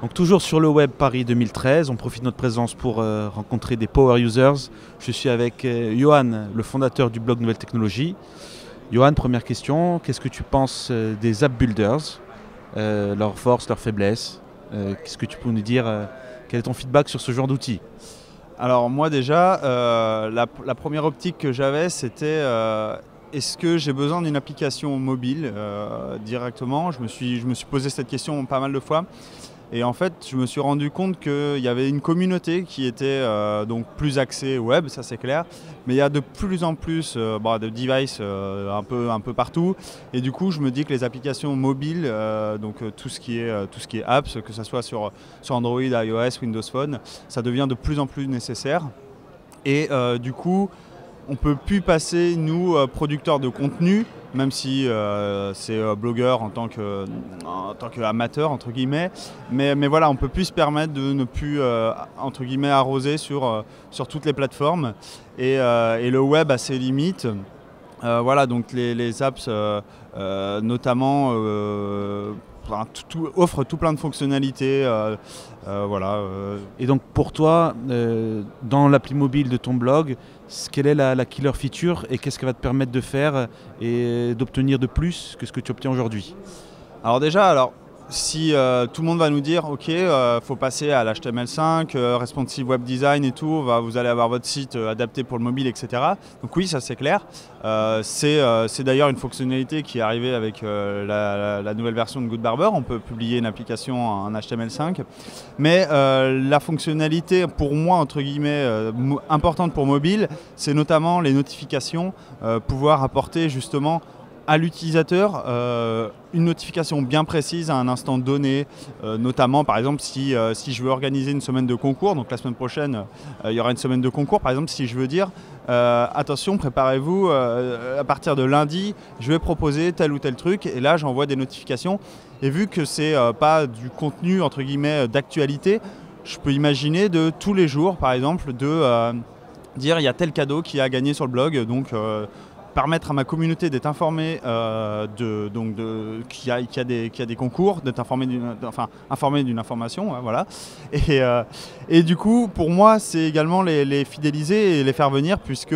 Donc toujours sur le web Paris 2013, on profite de notre présence pour rencontrer des power users. Je suis avec Johan, le fondateur du blog Nouvelles Technologies. Johan, première question, qu'est-ce que tu penses des app builders, leurs forces, leurs faiblesses? Qu'est-ce que tu peux nous dire? Quel est ton feedback sur ce genre d'outils? Alors moi déjà, la première optique que j'avais, c'était est-ce que j'ai besoin d'une application mobile directement? Je me suis posé cette question pas mal de fois. Et en fait, je me suis rendu compte qu'il y avait une communauté qui était donc plus axée web, ça c'est clair. Mais il y a de plus en plus de devices un peu partout. Et du coup, je me dis que les applications mobiles, tout ce qui est apps, que ce soit sur Android, iOS, Windows Phone, ça devient de plus en plus nécessaire. Et du coup, on ne peut plus passer, nous, producteurs de contenu, même si c'est blogueur en tant qu'amateur, entre guillemets. Mais voilà, on ne peut plus se permettre de ne plus, entre guillemets, arroser sur toutes les plateformes. Et le web a ses limites. Voilà, donc les apps, notamment, offrent tout plein de fonctionnalités. Voilà. Et donc pour toi, dans l'appli mobile de ton blog, quelle est la killer feature et qu'est-ce qu'elle va te permettre de faire et d'obtenir de plus que ce que tu obtiens aujourd'hui? Alors déjà, si tout le monde va nous dire ok, faut passer à l'HTML5, responsive web design et tout, vous allez avoir votre site adapté pour le mobile, etc. Donc oui, ça c'est clair. C'est d'ailleurs une fonctionnalité qui est arrivée avec la nouvelle version de Good Barber. On peut publier une application en HTML5. Mais la fonctionnalité pour moi, entre guillemets, importante pour mobile, c'est notamment les notifications, pouvoir apporter justement à l'utilisateur une notification bien précise à un instant donné, notamment par exemple si je veux organiser une semaine de concours, donc la semaine prochaine il y aura une semaine de concours, par exemple si je veux dire attention, préparez-vous, à partir de lundi je vais proposer tel ou tel truc, et là j'envoie des notifications, et vu que c'est pas du contenu entre guillemets d'actualité, je peux imaginer de tous les jours par exemple de dire il y a tel cadeau qui a gagné sur le blog, donc permettre à ma communauté d'être informée qu'il y a des concours, d'être informée d'une information, hein, voilà. Et du coup, pour moi, c'est également les fidéliser et les faire venir, puisque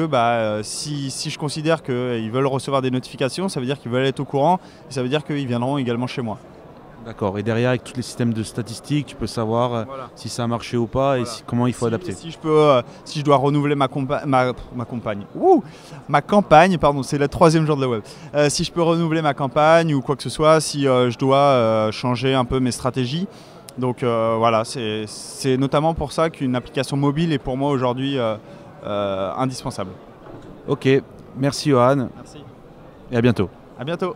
si je considère qu'ils veulent recevoir des notifications, ça veut dire qu'ils veulent être au courant, et ça veut dire qu'ils viendront également chez moi. D'accord, et derrière avec tous les systèmes de statistiques, tu peux savoir Voilà. si ça a marché ou pas, et comment il faut adapter. Si je dois renouveler ma campagne, pardon, c'est le troisième jour de la web. Si je peux renouveler ma campagne ou quoi que ce soit, si je dois changer un peu mes stratégies. Donc voilà, c'est notamment pour ça qu'une application mobile est pour moi aujourd'hui indispensable. Ok, merci Johan, Merci. et à bientôt. À bientôt.